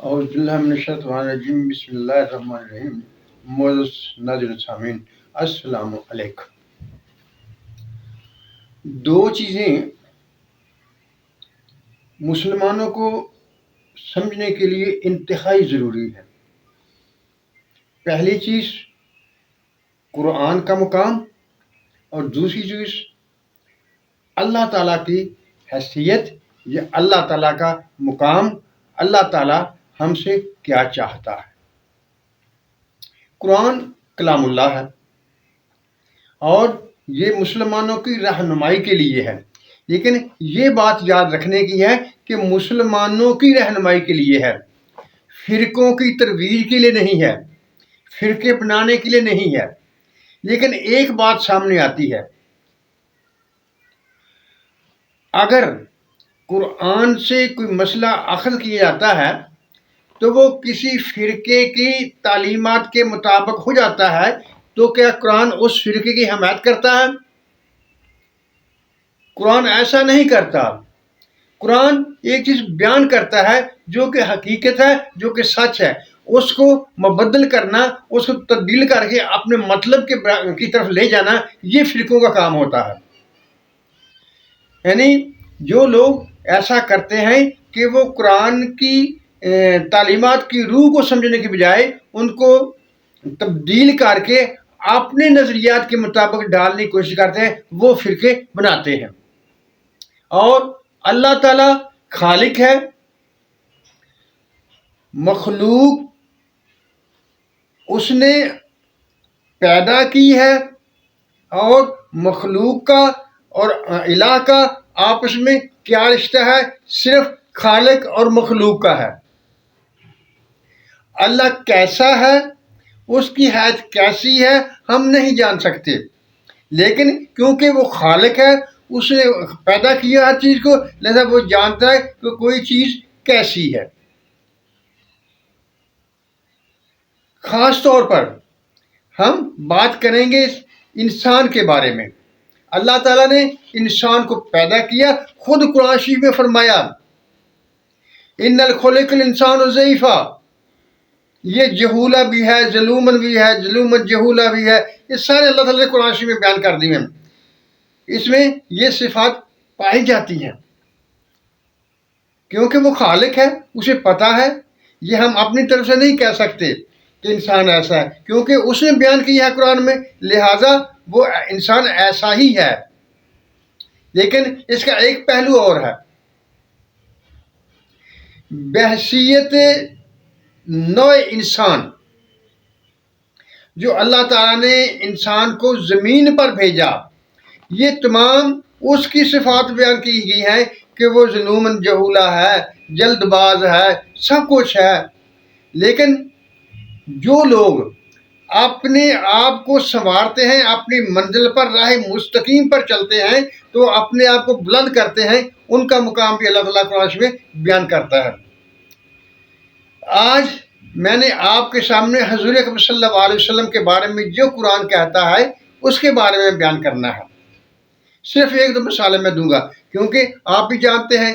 اعوذ باللہ من الشیطان الرجیم بسم اللہ الرحمن الرحیم معزز ناظرین سامعین السلام علیکم۔ دو چیزیں مسلمانوں کو سمجھنے کے لیے انتہائی ضروری ہے۔ پہلی چیز قرآن کا مقام اور دوسری چیز اللہ تعالیٰ کی حیثیت یا اللہ تعالیٰ کا مقام، اللہ تعالیٰ ہم سے کیا چاہتا ہے۔ قرآن کلام اللہ ہے اور یہ مسلمانوں کی رہنمائی کے لیے ہے، لیکن یہ بات یاد رکھنے کی ہے کہ مسلمانوں کی رہنمائی کے لیے ہے، فرقوں کی ترویج کے لیے نہیں ہے، فرقے بنانے کے لیے نہیں ہے۔ لیکن ایک بات سامنے آتی ہے، اگر قرآن سے کوئی مسئلہ اخذ کیا جاتا ہے تو وہ کسی فرقے کی تعلیمات کے مطابق ہو جاتا ہے، تو کیا قرآن اس فرقے کی حمایت کرتا ہے؟ قرآن ایسا نہیں کرتا۔ قرآن ایک چیز بیان کرتا ہے جو کہ حقیقت ہے، جو کہ سچ ہے، اس کو مبدل کرنا، اس کو تبدیل کر کے اپنے مطلب کی طرف لے جانا، یہ فرقوں کا کام ہوتا ہے۔ یعنی جو لوگ ایسا کرتے ہیں کہ وہ قرآن کی تعلیمات کی روح کو سمجھنے کی بجائے ان کو تبدیل کر کے اپنے نظریات کے مطابق ڈالنے کی کوشش کرتے ہیں، وہ فرقے بناتے ہیں۔ اور اللہ تعالیٰ خالق ہے، مخلوق اس نے پیدا کی ہے، اور مخلوق کا اور الہ کا آپس میں کیا رشتہ ہے؟ صرف خالق اور مخلوق کا ہے۔ اللہ کیسا ہے، اس کی حیثیت کیسی ہے، ہم نہیں جان سکتے، لیکن کیونکہ وہ خالق ہے، اس نے پیدا کیا ہر چیز کو، لہذا وہ جانتا ہے کہ کوئی چیز کیسی ہے۔ خاص طور پر ہم بات کریں گے انسان کے بارے میں۔ اللہ تعالیٰ نے انسان کو پیدا کیا، خود قرآن شریف میں فرمایا ان الخلق الانسان ضعیفا، یہ جہولہ بھی ہے، ظلومن بھی ہے، ظلومن جہولہ بھی ہے، یہ سارے اللہ تعالیٰ نے قرآن شریف میں بیان کر دیے ہیں۔ اس میں یہ صفات پائی جاتی ہیں کیونکہ وہ خالق ہے، اسے پتہ ہے۔ یہ ہم اپنی طرف سے نہیں کہہ سکتے کہ انسان ایسا ہے، کیونکہ اس نے بیان کیا ہے قرآن میں، لہٰذا وہ انسان ایسا ہی ہے۔ لیکن اس کا ایک پہلو اور ہے، بحیثیت نوع انسان جو اللہ تعالیٰ نے انسان کو زمین پر بھیجا، یہ تمام اس کی صفات بیان کی گئی ہیں کہ وہ ظلومن جہولہ ہے، جلد باز ہے، سب کچھ ہے۔ لیکن جو لوگ اپنے آپ کو سنوارتے ہیں، اپنی منزل پر راہ مستقیم پر چلتے ہیں، تو اپنے آپ کو بلند کرتے ہیں، ان کا مقام بھی اللہ تعالیٰ قرآن میں بیان کرتا ہے۔ آج میں نے آپ کے سامنے حضور اکرم صلی اللہ علیہ وسلم کے بارے میں جو قرآن کہتا ہے اس کے بارے میں بیان کرنا ہے۔ صرف ایک دو مثالیں میں دوں گا، کیونکہ آپ بھی جانتے ہیں،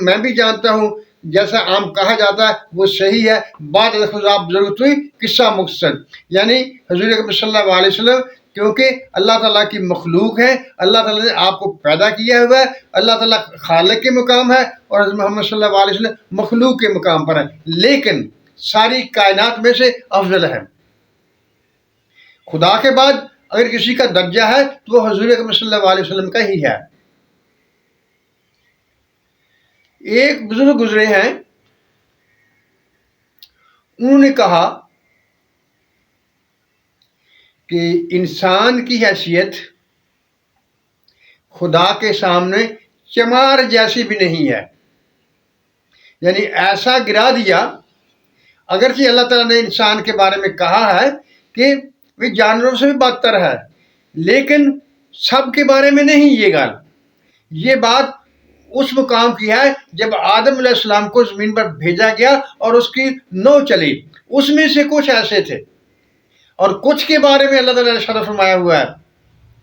میں بھی جانتا ہوں، جیسا عام کہا جاتا ہے وہ صحیح ہے، بعد خذاب ضرورت ہوئی قصہ مختصر۔ یعنی حضور اکرم صلی اللہ علیہ وسلم کیونکہ اللہ تعالیٰ کی مخلوق ہے، اللہ تعالیٰ نے آپ کو پیدا کیا ہوا ہے، اللہ تعالیٰ خالق کے مقام ہے اور حضرت محمد صلی اللہ علیہ وسلم مخلوق کے مقام پر ہے، لیکن ساری کائنات میں سے افضل ہے۔ خدا کے بعد اگر کسی کا درجہ ہے تو وہ حضور اکرم صلی اللہ علیہ وسلم کا ہی ہے۔ ایک بزرگ گزرے ہیں، انہوں نے کہا کہ انسان کی حیثیت خدا کے سامنے چمار جیسی بھی نہیں ہے۔ یعنی ایسا گرا دیا، اگرچہ اللہ تعالیٰ نے انسان کے بارے میں کہا ہے کہ وہ جانوروں سے بھی بدتر ہے، لیکن سب کے بارے میں نہیں یہ بات اس مقام کی ہے جب آدم علیہ السلام کو زمین پر بھیجا گیا اور اس کی نو چلی، اس میں سے کچھ ایسے تھے، اور کچھ کے بارے میں اللہ تعالیٰ نے ارشاد فرمایا ہوا ہے۔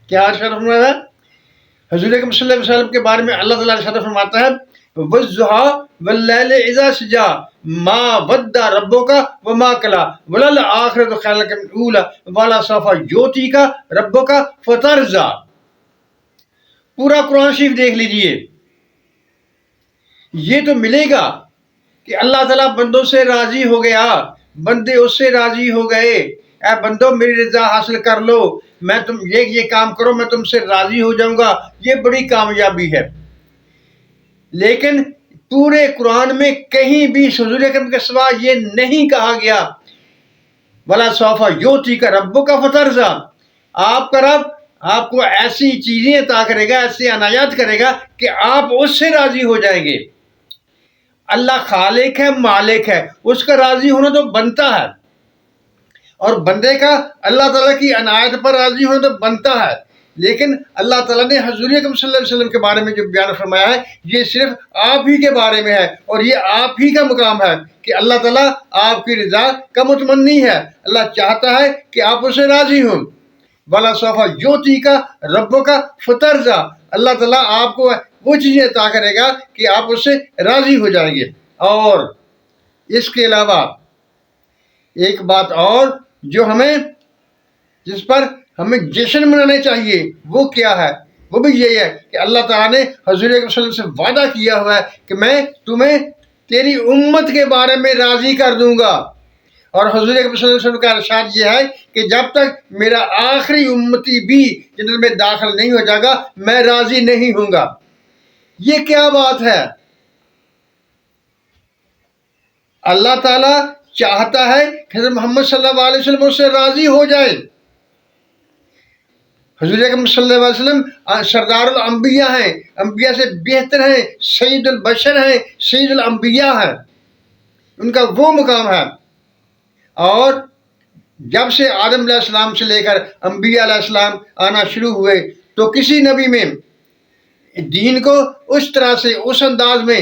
کیا ارشاد فرمایا ہے؟ حضور اکرم صلی اللہ علیہ وسلم کے بارے میں اللہ تعالیٰ ارشاد فرماتا ہے وَالضُّحَىٰ وَاللَّيْلِ إِذَا سَجَىٰ ما ودع ربک وما قلی وللآخرۃ خیر لک من الاولی ولسوف یعطیک ربک فترضی۔ پورا قرآن شریف دیکھ لیجئے، یہ تو ملے گا کہ اللہ تعالیٰ بندوں سے راضی ہو گیا، بندے اس سے راضی ہو گئے، اے بندو میری رضا حاصل کر لو، میں تم یہ کام کرو میں تم سے راضی ہو جاؤں گا، یہ بڑی کامیابی ہے۔ لیکن پورے قرآن میں کہیں بھی حضور اکرم کے سوا یہ نہیں کہا گیا وَلَسَوْفَ يُعْطِيكَ رَبُّكَ فَتَرْضَىٰ، آپ کا رب آپ کو ایسی چیزیں عطا کرے گا، ایسی عنایات کرے گا کہ آپ اس سے راضی ہو جائیں گے۔ اللہ خالق ہے، مالک ہے، اس کا راضی ہونا تو بنتا ہے، اور بندے کا اللہ تعالیٰ کی عنایت پر راضی ہونا تو بنتا ہے۔ لیکن اللہ تعالیٰ نے حضور اکرم صلی اللہ علیہ وسلم کے بارے میں جو بیان فرمایا ہے یہ صرف آپ ہی کے بارے میں ہے، اور یہ آپ ہی کا مقام ہے کہ اللہ تعالیٰ آپ کی رضا کا متمنی ہے، اللہ چاہتا ہے کہ آپ اسے راضی ہوں۔ وَلَسَوْفَ يُعْطِيكَ رَبُّكَ فَتَرْضَىٰ، اللہ تعالیٰ آپ کو وہ چیزیں عطا کرے گا کہ آپ اس سے راضی ہو جائیں گے۔ اور اس کے علاوہ ایک بات اور جو جس پر ہمیں جشن منانے چاہیے وہ کیا ہے؟ وہ بھی یہی ہے کہ اللہ تعالیٰ نے حضور اکرم صلی اللہ علیہ وسلم سے وعدہ کیا ہوا ہے کہ میں تمہیں تیری امت کے بارے میں راضی کر دوں گا، اور حضور اکرم صلی اللہ علیہ وسلم کا ارشاد یہ ہے کہ جب تک میرا آخری امتی بھی جنت میں داخل نہیں ہو جائے گا میں راضی نہیں ہوں گا۔ یہ کیا بات ہے؟ اللہ تعالیٰ چاہتا ہے کہ حضرت محمد صلی اللہ علیہ وسلم اس سے راضی ہو جائے۔ حضور اکرم صلی اللہ علیہ وسلم سردار الانبیاء ہیں، انبیاء سے بہتر ہیں، سید البشر ہیں، سید الانبیاء ہیں، ان کا وہ مقام ہے۔ اور جب سے آدم علیہ السلام سے لے کر انبیاء علیہ السلام آنا شروع ہوئے تو کسی نبی میں دین کو اس طرح سے اس انداز میں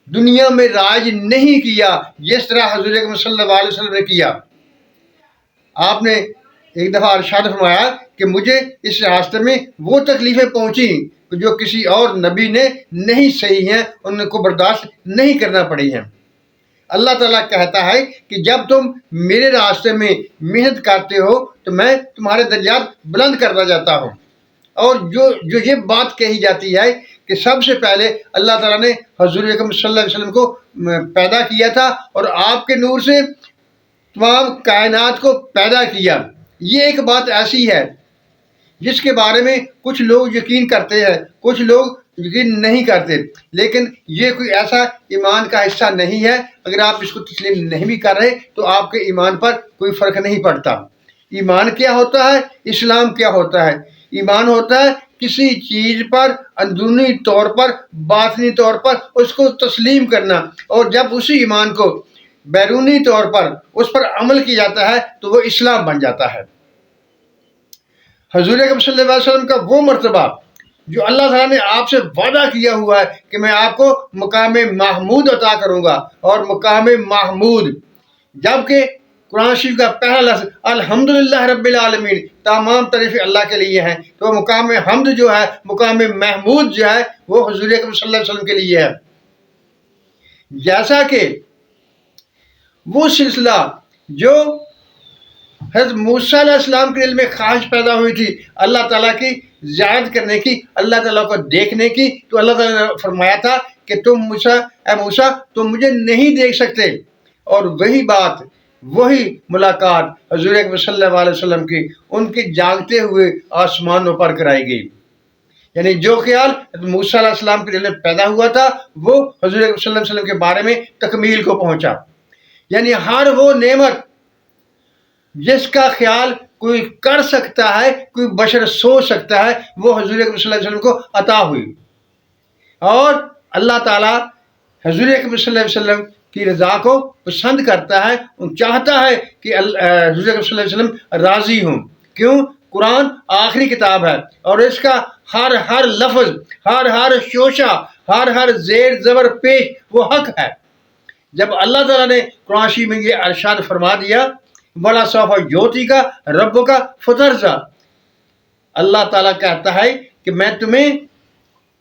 دنیا میں راج نہیں کیا جس طرح حضور اکرم صلی اللہ علیہ وسلم نے کیا۔ آپ نے ایک دفعہ ارشاد فرمایا کہ مجھے اس راستے میں وہ تکلیفیں پہنچی جو کسی اور نبی نے نہیں سہی ہیں، ان کو برداشت نہیں کرنا پڑی ہیں۔ اللہ تعالیٰ کہتا ہے کہ جب تم میرے راستے میں محنت کرتے ہو تو میں تمہارے درجات بلند کرتا جاتا ہوں۔ اور جو یہ بات کہی جاتی ہے کہ سب سے پہلے اللہ تعالیٰ نے حضور اکرم صلی اللہ علیہ وسلم کو پیدا کیا تھا اور آپ کے نور سے تمام کائنات کو پیدا کیا، یہ ایک بات ایسی ہے جس کے بارے میں کچھ لوگ یقین کرتے ہیں، کچھ لوگ یقین نہیں کرتے، لیکن یہ کوئی ایسا ایمان کا حصہ نہیں ہے۔ اگر آپ اس کو تسلیم نہیں بھی کر رہے تو آپ کے ایمان پر کوئی فرق نہیں پڑتا۔ ایمان کیا ہوتا ہے؟ اسلام کیا ہوتا ہے؟ ایمان ہوتا ہے کسی چیز پر اندرونی طور پر، باطنی طور پر اس کو تسلیم کرنا، اور جب اسی ایمان کو بیرونی طور پر اس پر عمل کیا جاتا ہے تو وہ اسلام بن جاتا ہے۔ حضور اکرم صلی اللہ علیہ وسلم کا وہ مرتبہ جو اللہ تعالیٰ نے آپ سے وعدہ کیا ہوا ہے کہ میں آپ کو مقام محمود عطا کروں گا، اور مقام محمود جبکہ قرآن شریف کا پہلا لفظ الحمدللہ رب العالمین، تمام تعریفیں اللہ کے لیے ہیں، تو مقام حمد جو ہے، مقام محمود جو ہے وہ حضور اکرم صلی اللہ علیہ وسلم کے لیے ہے۔ جیسا کہ وہ سلسلہ جو حضرت موسیٰ علیہ السلام کے دل میں خواہش پیدا ہوئی تھی اللہ تعالیٰ کی زیارت کرنے کی، اللہ تعالیٰ کو دیکھنے کی، تو اللہ تعالیٰ نے فرمایا تھا کہ اے موسیٰ تم مجھے نہیں دیکھ سکتے، اور وہی بات وہی ملاقات حضور اکرم صلی اللہ علیہ وسلم کی ان کے جاگتے ہوئے آسمانوں پر کرائی گئی۔ یعنی جو خیال موسیٰ علیہ السلام کے دل میں پیدا ہوا تھا وہ حضور اکرم صلی اللہ علیہ وسلم کے بارے میں تکمیل کو پہنچا۔ یعنی ہر وہ نعمت جس کا خیال کوئی کر سکتا ہے، کوئی بشر سوچ سکتا ہے، وہ حضور اکرم صلی اللہ علیہ وسلم کو عطا ہوئی، اور اللہ تعالیٰ حضور اکرم صلی اللہ علیہ وسلم کی رضا کو پسند کرتا ہے، چاہتا ہے کہ حضور اکرم صلی اللہ علیہ وسلم راضی ہوں۔ کیوں؟ قرآن آخری کتاب ہے اور اس کا ہر لفظ، ہر شوشہ، ہر زیر زبر پیش وہ حق ہے۔ جب اللہ تعالیٰ نے قرآن شریف میں یہ ارشاد فرما دیا وَلَسَوْفَ يُعْطِيكَ رَبُّكَ فَتَرْضَىٰ، اللہ تعالیٰ کہتا ہے کہ میں تمہیں